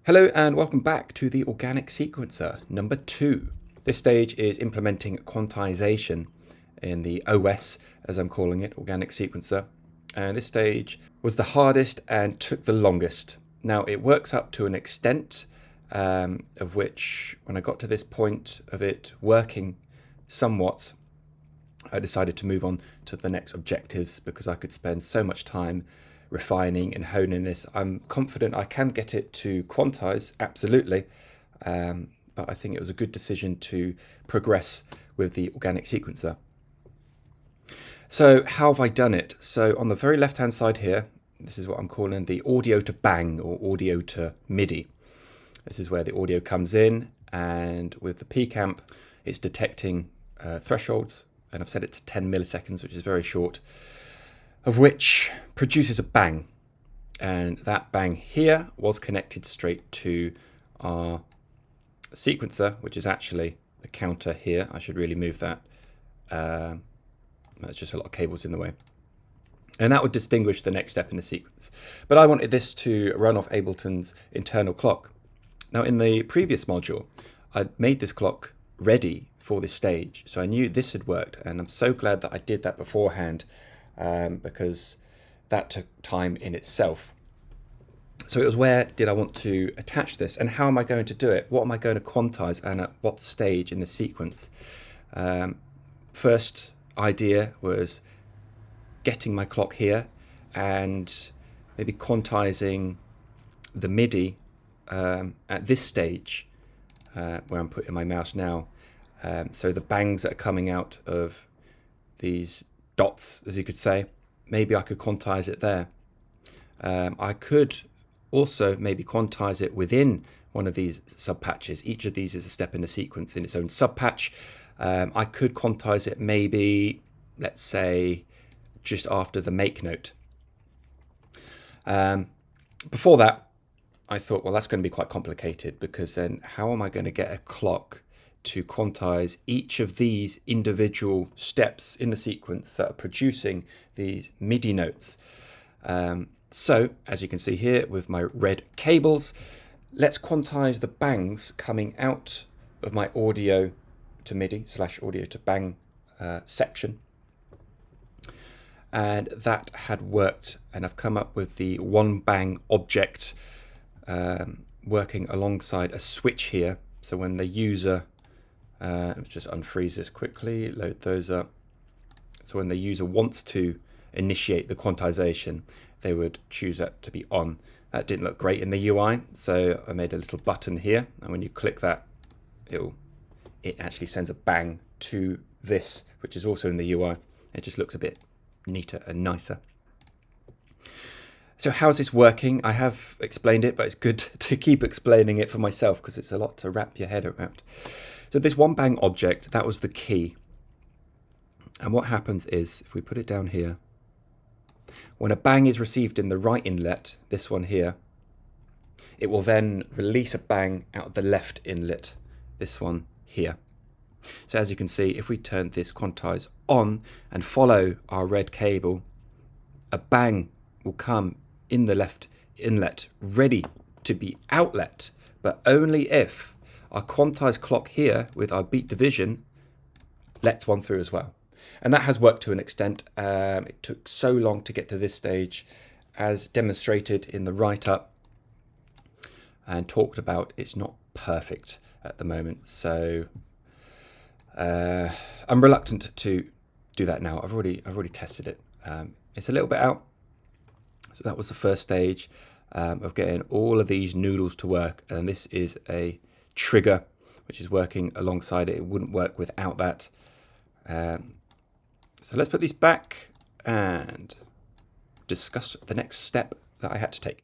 Hello and welcome back to the organic sequencer number 2. This stage is implementing quantization in the OS, as I'm calling it, organic sequencer. And this stage was the hardest and took the longest. Now it works up to an extent of which, when I got to this point of it working somewhat, I decided to move on to the next objectives because I could spend so much time refining and honing this. I'm confident I can get it to quantize, absolutely, but I think it was a good decision to progress with the organic sequencer. So how have I done it? So on the very left hand side here, this is what I'm calling the audio to bang or audio to MIDI. This is where the audio comes in, and with the peak amp it's detecting thresholds, and I've set it to 10 milliseconds, which is very short, of which produces a bang. And that bang here was connected straight to our sequencer, which is actually the counter here. I should really move that. That's just a lot of cables in the way. And that would distinguish the next step in the sequence. But I wanted this to run off Ableton's internal clock. Now in the previous module, I'd made this clock ready for this stage, so I knew this had worked, and I'm so glad that I did that beforehand, because that took time in itself. So it was, where did I want to attach this and how am I going to do it? What am I going to quantize and at what stage in the sequence? First idea was getting my clock here and maybe quantizing the MIDI at this stage where I'm putting my mouse now. So the bangs that are coming out of these dots, as you could say, maybe I could quantize it there. I could also maybe quantize it within one of these sub patches. Each of these is a step in the sequence in its own sub patch. I could quantize it maybe, let's say, just after the make note. Before that, I thought, well, that's going to be quite complicated, because then how am I going to get a clock to quantize each of these individual steps in the sequence that are producing these MIDI notes? So as you can see here with my red cables, let's quantize the bangs coming out of my audio to MIDI / audio to bang section. And that had worked, and I've come up with the OneBang object working alongside a switch here. So when the user, let's just unfreeze this quickly, load those up. So when the user wants to initiate the quantization, they would choose that to be on. That didn't look great in the UI, so I made a little button here, and when you click that, it actually sends a bang to this, which is also in the UI. It just looks a bit neater and nicer. So how's this working? I have explained it, but it's good to keep explaining it for myself because it's a lot to wrap your head around. So this OneBang object, that was the key. And what happens is, if we put it down here, when a bang is received in the right inlet, this one here, it will then release a bang out of the left inlet, this one here. So as you can see, if we turn this quantize on and follow our red cable, a bang will come in the left inlet, ready to be outlet, but only if our quantized clock here with our beat division lets one through as well. And that has worked to an extent. It took so long to get to this stage, as demonstrated in the write-up and talked about. It's not perfect at the moment, so I'm reluctant to do that now. I've already tested it. It's a little bit out. So that was the first stage of getting all of these noodles to work, and this is a trigger which is working alongside it. It wouldn't work without that. So let's put these back and discuss the next step that I had to take.